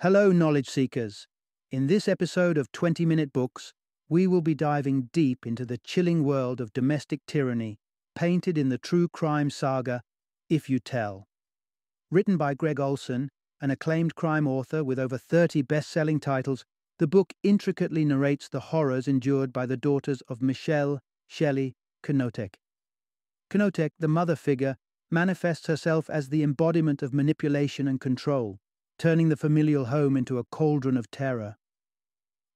Hello, knowledge seekers. In this episode of 20-Minute Books, we will be diving deep into the chilling world of domestic tyranny, painted in the true crime saga, If You Tell. Written by Gregg Olsen, an acclaimed crime author with over 30 best-selling titles, the book intricately narrates the horrors endured by the daughters of Michelle Shelley Knotek. Knotek, the mother figure, manifests herself as the embodiment of manipulation and control, turning the familial home into a cauldron of terror.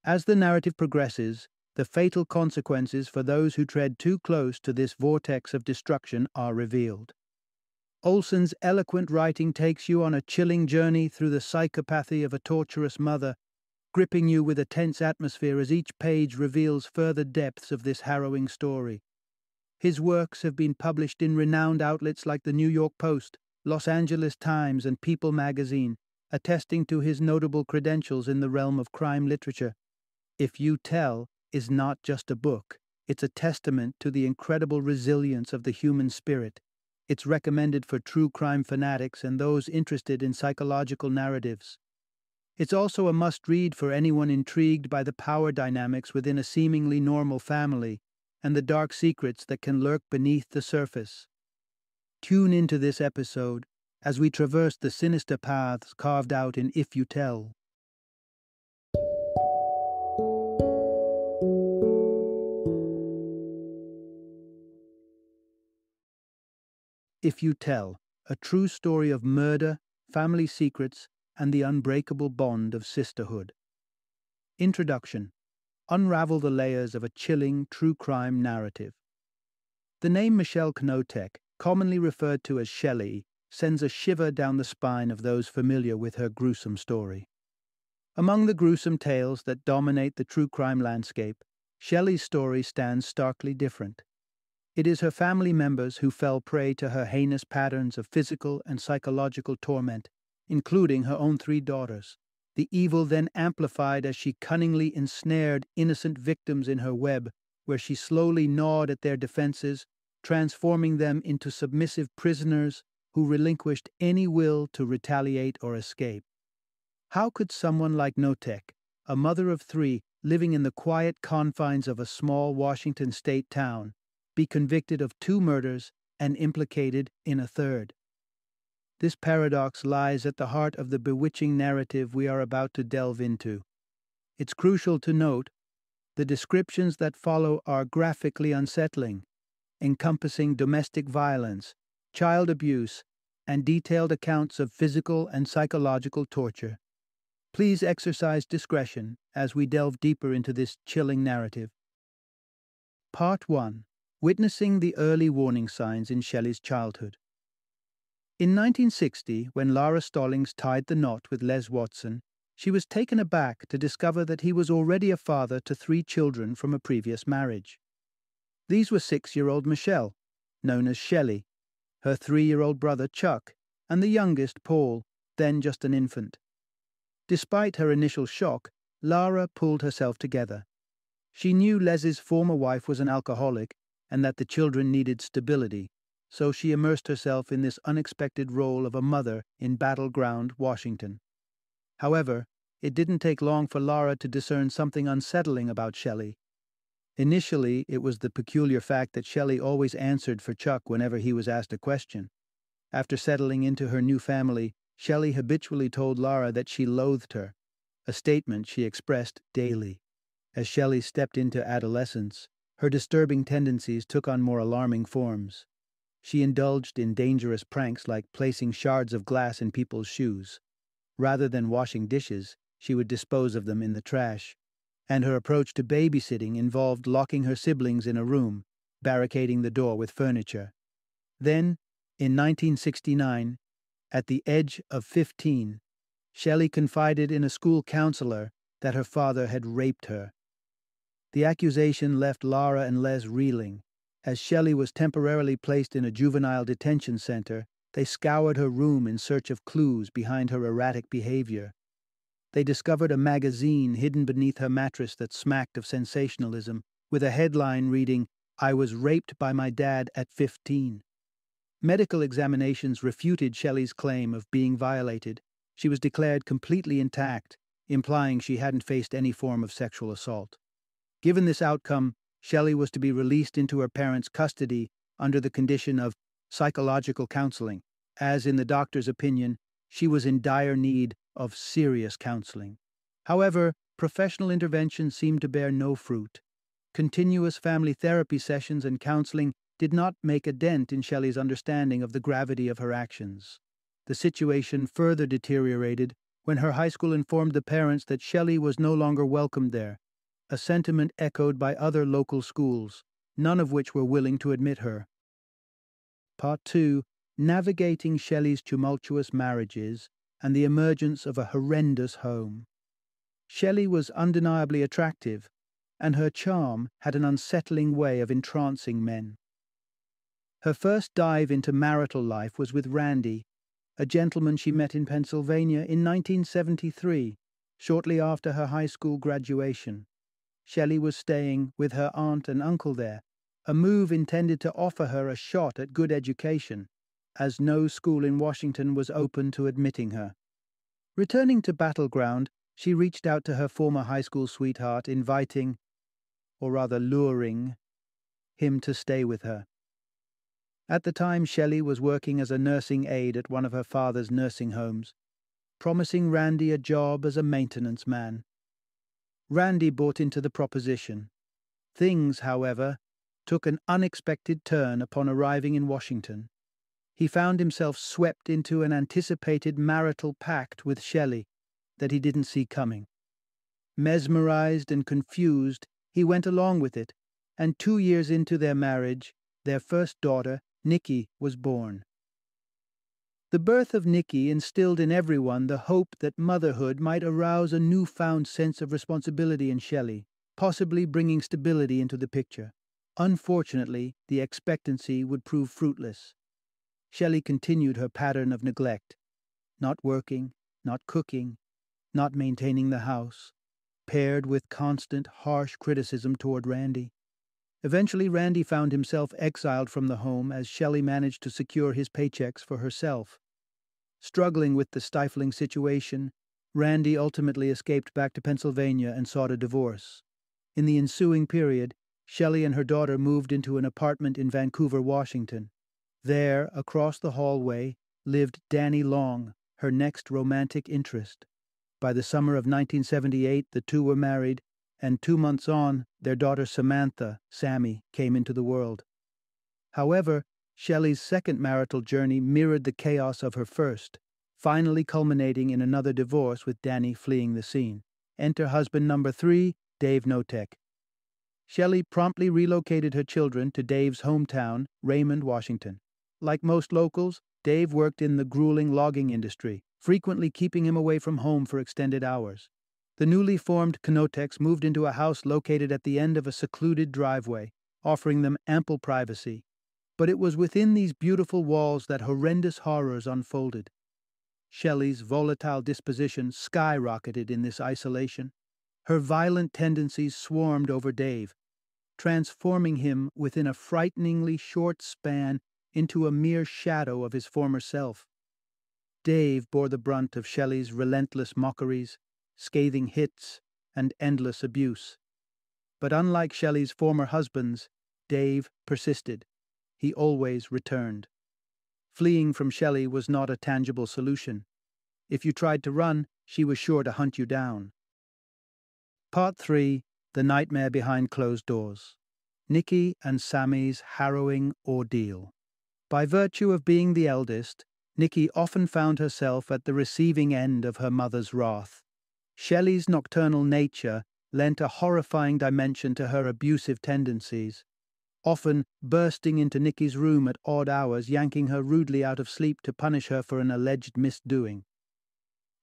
As the narrative progresses, the fatal consequences for those who tread too close to this vortex of destruction are revealed. Olsen's eloquent writing takes you on a chilling journey through the psychopathy of a torturous mother, gripping you with a tense atmosphere as each page reveals further depths of this harrowing story. His works have been published in renowned outlets like the New York Post, Los Angeles Times, and People magazine, attesting to his notable credentials in the realm of crime literature. If You Tell is not just a book, it's a testament to the incredible resilience of the human spirit. It's recommended for true crime fanatics and those interested in psychological narratives. It's also a must-read for anyone intrigued by the power dynamics within a seemingly normal family and the dark secrets that can lurk beneath the surface. Tune into this episode as we traverse the sinister paths carved out in If You Tell. If You Tell, a true story of murder, family secrets, and the unbreakable bond of sisterhood. Introduction. Unravel the layers of a chilling true crime narrative. The name Michelle Knotek, commonly referred to as Shelley, sends a shiver down the spine of those familiar with her gruesome story. Among the gruesome tales that dominate the true crime landscape, Shelley's story stands starkly different. It is her family members who fell prey to her heinous patterns of physical and psychological torment, including her own 3 daughters. The evil then amplified as she cunningly ensnared innocent victims in her web, where she slowly gnawed at their defenses, transforming them into submissive prisoners who relinquished any will to retaliate or escape. How could someone like Knotek, a mother of 3 living in the quiet confines of a small Washington state town, be convicted of 2 murders and implicated in a 3rd? This paradox lies at the heart of the bewitching narrative we are about to delve into. It's crucial to note the descriptions that follow are graphically unsettling, encompassing domestic violence, child abuse, and detailed accounts of physical and psychological torture. Please exercise discretion as we delve deeper into this chilling narrative. Part 1. Witnessing the early warning signs in Shelley's childhood. In 1960, when Lara Stallings tied the knot with Les Watson, she was taken aback to discover that he was already a father to 3 children from a previous marriage. These were 6-year-old Michelle, known as Shelley, her 3-year-old brother Chuck, and the youngest, Paul, then just an infant. Despite her initial shock, Lara pulled herself together. She knew Les's former wife was an alcoholic and that the children needed stability, so she immersed herself in this unexpected role of a mother in battleground Washington. However, it didn't take long for Lara to discern something unsettling about Shelley. Initially, it was the peculiar fact that Shelley always answered for Chuck whenever he was asked a question. After settling into her new family, Shelley habitually told Lara that she loathed her, a statement she expressed daily. As Shelley stepped into adolescence, her disturbing tendencies took on more alarming forms. She indulged in dangerous pranks like placing shards of glass in people's shoes. Rather than washing dishes, she would dispose of them in the trash. And her approach to babysitting involved locking her siblings in a room, barricading the door with furniture. Then, in 1969, at the age of 15, Shelley confided in a school counselor that her father had raped her. The accusation left Lara and Les reeling. As Shelley was temporarily placed in a juvenile detention center, they scoured her room in search of clues behind her erratic behavior. They discovered a magazine hidden beneath her mattress that smacked of sensationalism, with a headline reading, "I was raped by my dad at 15." Medical examinations refuted Shelley's claim of being violated. She was declared completely intact, implying she hadn't faced any form of sexual assault. Given this outcome, Shelley was to be released into her parents' custody under the condition of psychological counseling, as in the doctor's opinion, she was in dire need of serious counseling. However, professional intervention seemed to bear no fruit. Continuous family therapy sessions and counseling did not make a dent in Shelley's understanding of the gravity of her actions. The situation further deteriorated when her high school informed the parents that Shelley was no longer welcomed there, a sentiment echoed by other local schools, none of which were willing to admit her. Part 2. Navigating Shelley's tumultuous marriages and the emergence of a horrendous home. Shelley was undeniably attractive, and her charm had an unsettling way of entrancing men. Her first dive into marital life was with Randy, a gentleman she met in Pennsylvania in 1973, shortly after her high school graduation. Shelley was staying with her aunt and uncle there, a move intended to offer her a shot at good education, as no school in Washington was open to admitting her. Returning to Battleground, she reached out to her former high school sweetheart, inviting, or rather luring, him to stay with her. At the time, Shelley was working as a nursing aide at one of her father's nursing homes, promising Randy a job as a maintenance man. Randy bought into the proposition. Things, however, took an unexpected turn upon arriving in Washington. He found himself swept into an anticipated marital pact with Shelley that he didn't see coming. Mesmerized and confused, he went along with it, and 2 years into their marriage, their first daughter, Nikki, was born. The birth of Nikki instilled in everyone the hope that motherhood might arouse a newfound sense of responsibility in Shelley, possibly bringing stability into the picture. Unfortunately, the expectancy would prove fruitless. Shelley continued her pattern of neglect, not working, not cooking, not maintaining the house, paired with constant, harsh criticism toward Randy. Eventually, Randy found himself exiled from the home as Shelley managed to secure his paychecks for herself. Struggling with the stifling situation, Randy ultimately escaped back to Pennsylvania and sought a divorce. In the ensuing period, Shelley and her daughter moved into an apartment in Vancouver, Washington. There, across the hallway, lived Danny Long, her next romantic interest. By the summer of 1978, the two were married, and 2 months on, their daughter Samantha, Sammy, came into the world. However, Shelley's second marital journey mirrored the chaos of her first, finally culminating in another divorce with Danny fleeing the scene. Enter husband number 3, Dave Notek. Shelley promptly relocated her children to Dave's hometown, Raymond, Washington. Like most locals, Dave worked in the grueling logging industry, frequently keeping him away from home for extended hours. The newly formed Knoteks moved into a house located at the end of a secluded driveway, offering them ample privacy. But it was within these beautiful walls that horrendous horrors unfolded. Shelley's volatile disposition skyrocketed in this isolation. Her violent tendencies swarmed over Dave, transforming him within a frighteningly short span into a mere shadow of his former self. Dave bore the brunt of Shelley's relentless mockeries, scathing hits, and endless abuse. But unlike Shelley's former husbands, Dave persisted. He always returned. Fleeing from Shelley was not a tangible solution. If you tried to run, she was sure to hunt you down. Part 3. The Nightmare Behind Closed Doors. Nikki and Sammy's Harrowing Ordeal. By virtue of being the eldest, Nikki often found herself at the receiving end of her mother's wrath. Shelley's nocturnal nature lent a horrifying dimension to her abusive tendencies, often bursting into Nikki's room at odd hours, yanking her rudely out of sleep to punish her for an alleged misdoing.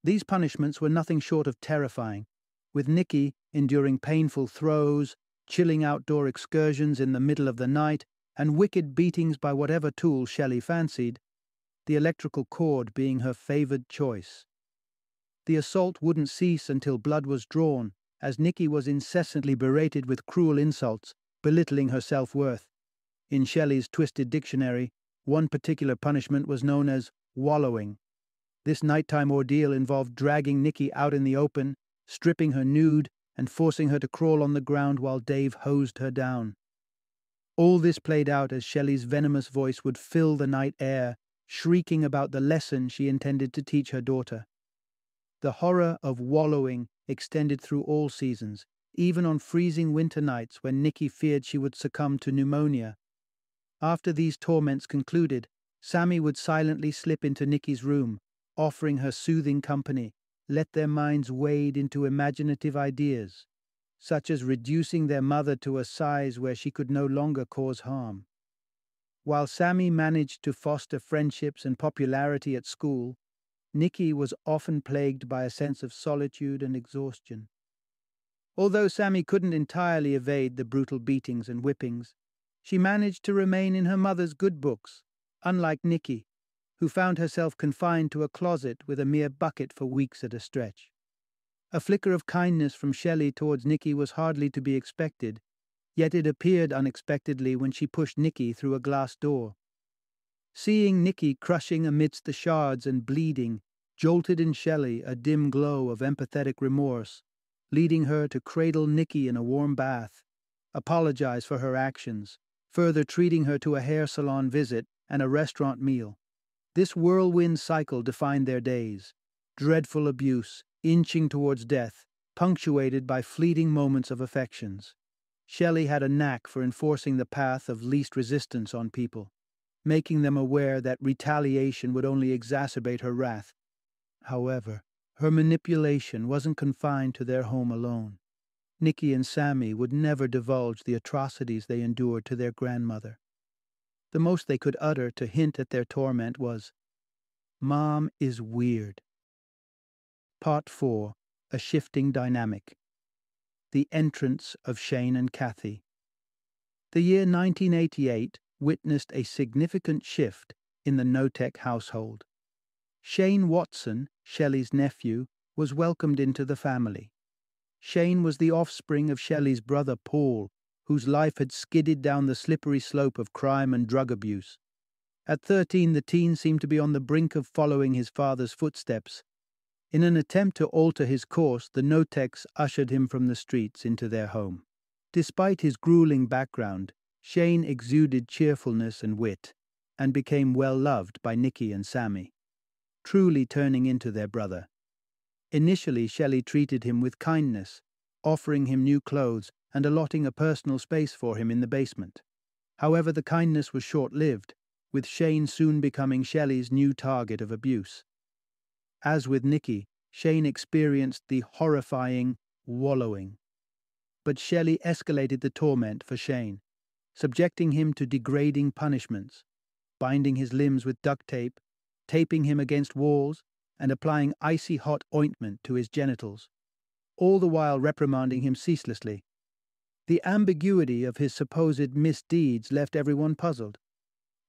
These punishments were nothing short of terrifying, with Nikki enduring painful throes, chilling outdoor excursions in the middle of the night, and wicked beatings by whatever tool Shelley fancied, the electrical cord being her favored choice. The assault wouldn't cease until blood was drawn, as Nikki was incessantly berated with cruel insults, belittling her self-worth. In Shelley's twisted dictionary, one particular punishment was known as wallowing. This nighttime ordeal involved dragging Nikki out in the open, stripping her nude, and forcing her to crawl on the ground while Dave hosed her down. All this played out as Shelley's venomous voice would fill the night air, shrieking about the lesson she intended to teach her daughter. The horror of wallowing extended through all seasons, even on freezing winter nights when Nikki feared she would succumb to pneumonia. After these torments concluded, Sammy would silently slip into Nikki's room, offering her soothing company, let their minds wade into imaginative ideas, such as reducing their mother to a size where she could no longer cause harm. While Sammy managed to foster friendships and popularity at school, Nikki was often plagued by a sense of solitude and exhaustion. Although Sammy couldn't entirely evade the brutal beatings and whippings, she managed to remain in her mother's good books, unlike Nikki, who found herself confined to a closet with a mere bucket for weeks at a stretch. A flicker of kindness from Shelley towards Nikki was hardly to be expected, yet it appeared unexpectedly when she pushed Nikki through a glass door. Seeing Nikki crushing amidst the shards and bleeding jolted in Shelley a dim glow of empathetic remorse, leading her to cradle Nikki in a warm bath, apologize for her actions, further treating her to a hair salon visit and a restaurant meal. This whirlwind cycle defined their days, dreadful abuse, inching towards death, punctuated by fleeting moments of affections. Shelley had a knack for enforcing the path of least resistance on people, making them aware that retaliation would only exacerbate her wrath. However, her manipulation wasn't confined to their home alone. Nikki and Sammy would never divulge the atrocities they endured to their grandmother. The most they could utter to hint at their torment was, "Mom is weird." Part 4. A Shifting Dynamic. The Entrance of Shane and Kathy. The year 1988 witnessed a significant shift in the Notek household. Shane Watson, Shelley's nephew, was welcomed into the family. Shane was the offspring of Shelley's brother Paul, whose life had skidded down the slippery slope of crime and drug abuse. At 13, the teen seemed to be on the brink of following his father's footsteps. In an attempt to alter his course, the Noteks ushered him from the streets into their home. Despite his grueling background, Shane exuded cheerfulness and wit, and became well loved by Nikki and Sammy, truly turning into their brother. Initially, Shelley treated him with kindness, offering him new clothes and allotting a personal space for him in the basement. However, the kindness was short-lived, with Shane soon becoming Shelley's new target of abuse. As with Nikki, Shane experienced the horrifying wallowing. But Shelley escalated the torment for Shane, subjecting him to degrading punishments, binding his limbs with duct tape, taping him against walls, and applying icy hot ointment to his genitals, all the while reprimanding him ceaselessly. The ambiguity of his supposed misdeeds left everyone puzzled.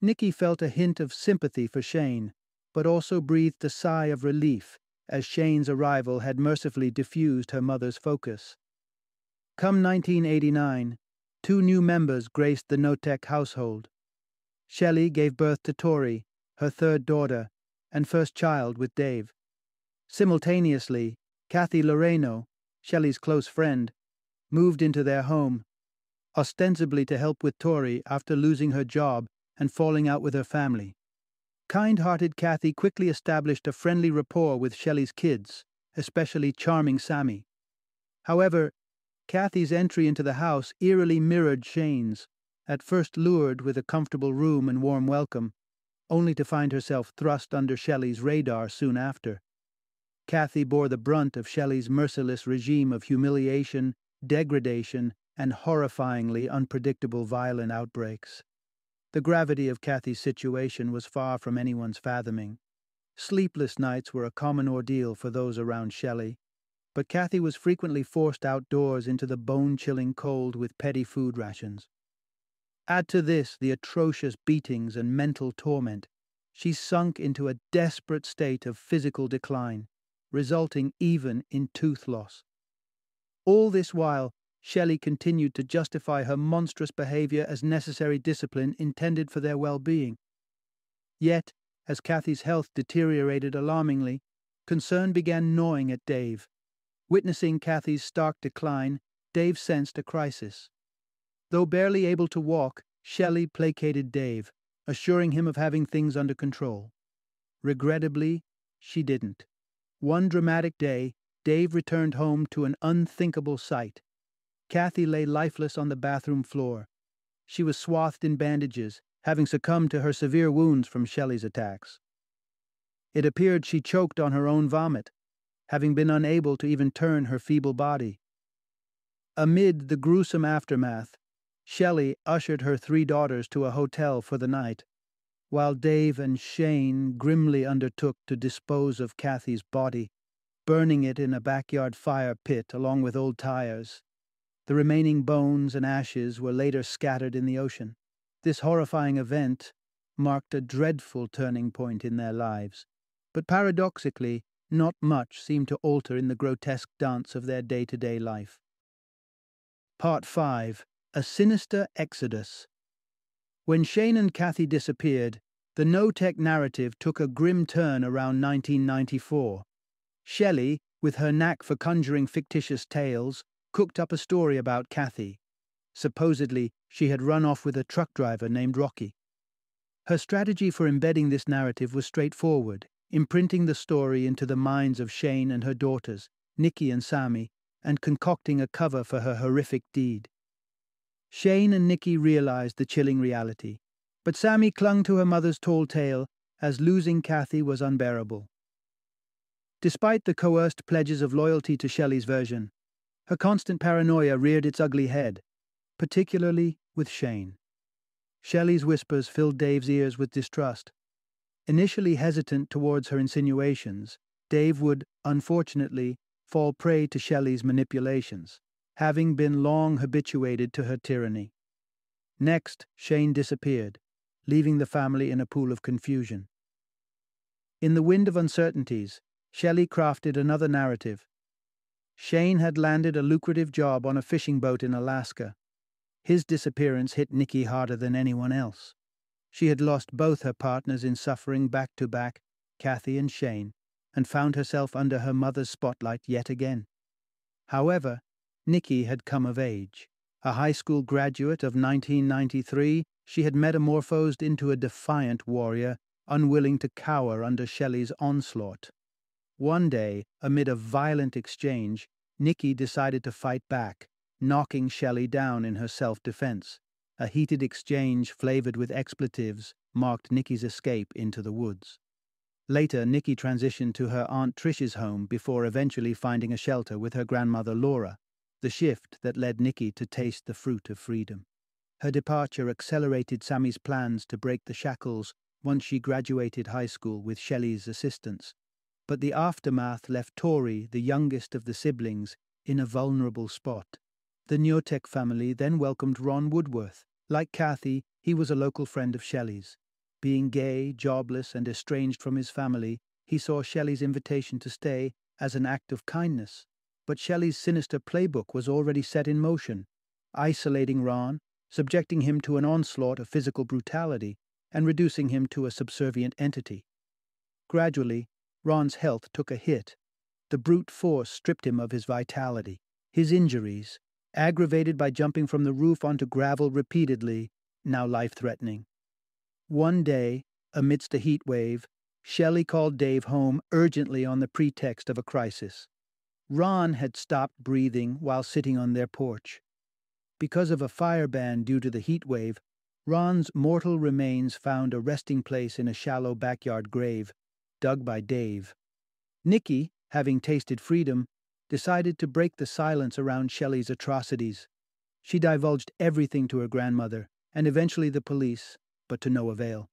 Nikki felt a hint of sympathy for Shane, but also breathed a sigh of relief as Shane's arrival had mercifully diffused her mother's focus. Come 1989, 2 new members graced the Notek household. Shelley gave birth to Tori, her 3rd daughter, and first child with Dave. Simultaneously, Kathy Loreno, Shelley's close friend, moved into their home, ostensibly to help with Tori after losing her job and falling out with her family. Kind-hearted Kathy quickly established a friendly rapport with Shelley's kids, especially charming Sammy. However, Kathy's entry into the house eerily mirrored Shane's, at first lured with a comfortable room and warm welcome, only to find herself thrust under Shelley's radar soon after. Kathy bore the brunt of Shelley's merciless regime of humiliation, degradation, and horrifyingly unpredictable violent outbreaks. The gravity of Kathy's situation was far from anyone's fathoming. Sleepless nights were a common ordeal for those around Shelley, but Kathy was frequently forced outdoors into the bone-chilling cold with petty food rations. Add to this the atrocious beatings and mental torment, she sunk into a desperate state of physical decline, resulting even in tooth loss. All this while, Shelley continued to justify her monstrous behavior as necessary discipline intended for their well-being. Yet, As Kathy's health deteriorated alarmingly, concern began gnawing at Dave. Witnessing Kathy's stark decline, Dave sensed a crisis. Though barely able to walk, Shelley placated Dave, assuring him of having things under control. Regrettably, she didn't. One dramatic day, Dave returned home to an unthinkable sight. Kathy lay lifeless on the bathroom floor. She was swathed in bandages, having succumbed to her severe wounds from Shelley's attacks. It appeared she choked on her own vomit, having been unable to even turn her feeble body. Amid the gruesome aftermath, Shelley ushered her 3 daughters to a hotel for the night, while Dave and Shane grimly undertook to dispose of Kathy's body, burning it in a backyard fire pit along with old tires. The remaining bones and ashes were later scattered in the ocean. This horrifying event marked a dreadful turning point in their lives, but paradoxically, not much seemed to alter in the grotesque dance of their day-to-day life. Part 5. A Sinister Exodus. When Shane and Kathy disappeared, the no-tech narrative took a grim turn around 1994. Shelley, with her knack for conjuring fictitious tales, cooked up a story about Kathy. Supposedly, she had run off with a truck driver named Rocky. Her strategy for embedding this narrative was straightforward, imprinting the story into the minds of Shane and her daughters, Nikki and Sammy, and concocting a cover for her horrific deed. Shane and Nikki realized the chilling reality, but Sammy clung to her mother's tall tale, as losing Kathy was unbearable. Despite the coerced pledges of loyalty to Shelley's version, her constant paranoia reared its ugly head, particularly with Shane. Shelley's whispers filled Dave's ears with distrust. Initially hesitant towards her insinuations, Dave would, unfortunately, fall prey to Shelley's manipulations, having been long habituated to her tyranny. Next, Shane disappeared, leaving the family in a pool of confusion. In the wind of uncertainties, Shelley crafted another narrative. Shane had landed a lucrative job on a fishing boat in Alaska. His disappearance hit Nikki harder than anyone else. She had lost both her partners in suffering back-to-back, Kathy and Shane, and found herself under her mother's spotlight yet again. However, Nikki had come of age. A high school graduate of 1993, she had metamorphosed into a defiant warrior, unwilling to cower under Shelley's onslaught. One day, amid a violent exchange, Nikki decided to fight back, knocking Shelley down in her self-defense. A heated exchange flavored with expletives marked Nikki's escape into the woods. Later, Nikki transitioned to her Aunt Trish's home before eventually finding a shelter with her grandmother Laura, the shift that led Nikki to taste the fruit of freedom. Her departure accelerated Sammy's plans to break the shackles once she graduated high school with Shelley's assistance. But the aftermath left Tori, the youngest of the siblings, in a vulnerable spot. The Neotek family then welcomed Ron Woodworth. Like Kathy, he was a local friend of Shelley's. Being gay, jobless, and estranged from his family, he saw Shelley's invitation to stay as an act of kindness. But Shelley's sinister playbook was already set in motion, isolating Ron, subjecting him to an onslaught of physical brutality, and reducing him to a subservient entity. Gradually, Ron's health took a hit. The brute force stripped him of his vitality. His injuries, aggravated by jumping from the roof onto gravel repeatedly, now life-threatening. One day, amidst a heat wave, Shelley called Dave home urgently on the pretext of a crisis. Ron had stopped breathing while sitting on their porch. Because of a fire ban due to the heat wave, Ron's mortal remains found a resting place in a shallow backyard grave, dug by Dave. Nikki, having tasted freedom, decided to break the silence around Shelley's atrocities. She divulged everything to her grandmother, and eventually the police, but to no avail.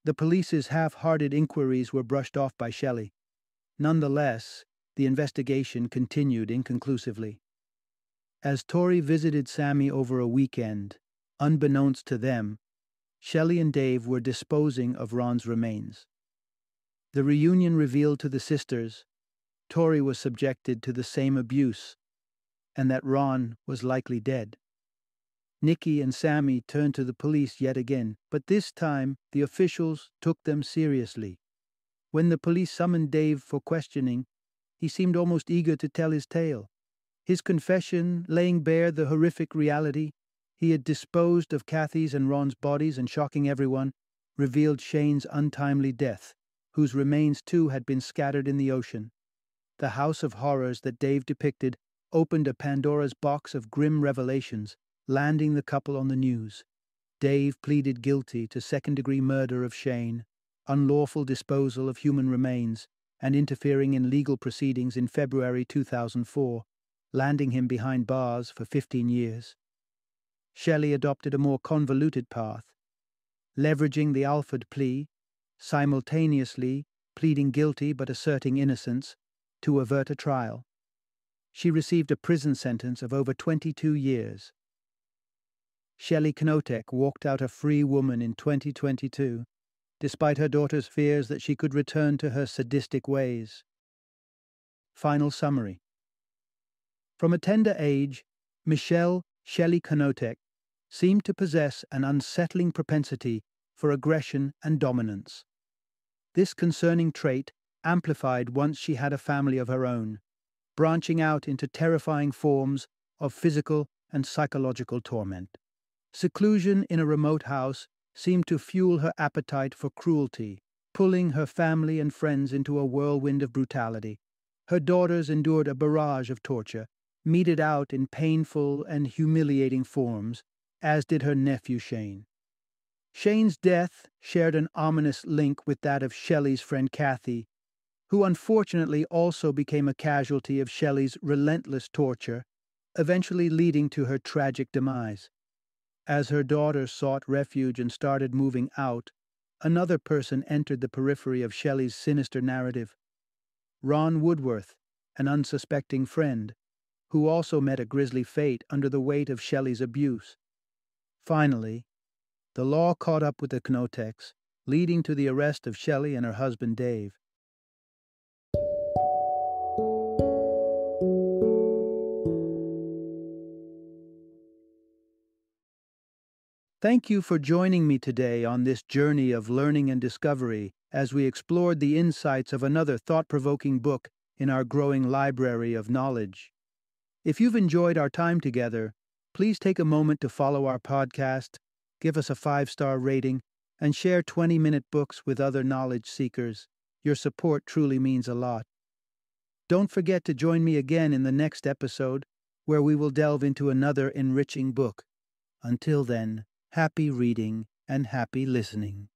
The police's half-hearted inquiries were brushed off by Shelley. Nonetheless, the investigation continued inconclusively. As Tori visited Sammy over a weekend, unbeknownst to them, Shelley and Dave were disposing of Ron's remains. The reunion revealed to the sisters Tori was subjected to the same abuse, and that Ron was likely dead. Nikki and Sammy turned to the police yet again, but this time the officials took them seriously. When the police summoned Dave for questioning, he seemed almost eager to tell his tale. His confession, laying bare the horrific reality, he had disposed of Kathy's and Ron's bodies and, shocking everyone, revealed Shane's untimely death, whose remains too had been scattered in the ocean. The house of horrors that Dave depicted opened a Pandora's box of grim revelations, landing the couple on the news. Dave pleaded guilty to second-degree murder of Shane, unlawful disposal of human remains, and interfering in legal proceedings in February 2004, landing him behind bars for 15 years. Shelley adopted a more convoluted path, leveraging the Alford plea, simultaneously pleading guilty but asserting innocence, to avert a trial. She received a prison sentence of over 22 years. Shelley Knotek walked out a free woman in 2022, despite her daughter's fears that she could return to her sadistic ways. Final summary. From a tender age, Michelle Shelley Knotek seemed to possess an unsettling propensity for aggression and dominance. This concerning trait amplified once she had a family of her own, branching out into terrifying forms of physical and psychological torment. Seclusion in a remote house seemed to fuel her appetite for cruelty, pulling her family and friends into a whirlwind of brutality. Her daughters endured a barrage of torture, meted out in painful and humiliating forms, as did her nephew Shane. Shane's death shared an ominous link with that of Shelley's friend Kathy, who unfortunately also became a casualty of Shelley's relentless torture, eventually leading to her tragic demise. As her daughters sought refuge and started moving out, another person entered the periphery of Shelley's sinister narrative. Ron Woodworth, an unsuspecting friend, who also met a grisly fate under the weight of Shelley's abuse. Finally, the law caught up with the Knoteks, leading to the arrest of Shelley and her husband Dave. Thank you for joining me today on this journey of learning and discovery as we explored the insights of another thought-provoking book in our growing library of knowledge. If you've enjoyed our time together, please take a moment to follow our podcast, give us a 5-star rating, and share 20-minute books with other knowledge seekers. Your support truly means a lot. Don't forget to join me again in the next episode, where we will delve into another enriching book. Until then, happy reading and happy listening.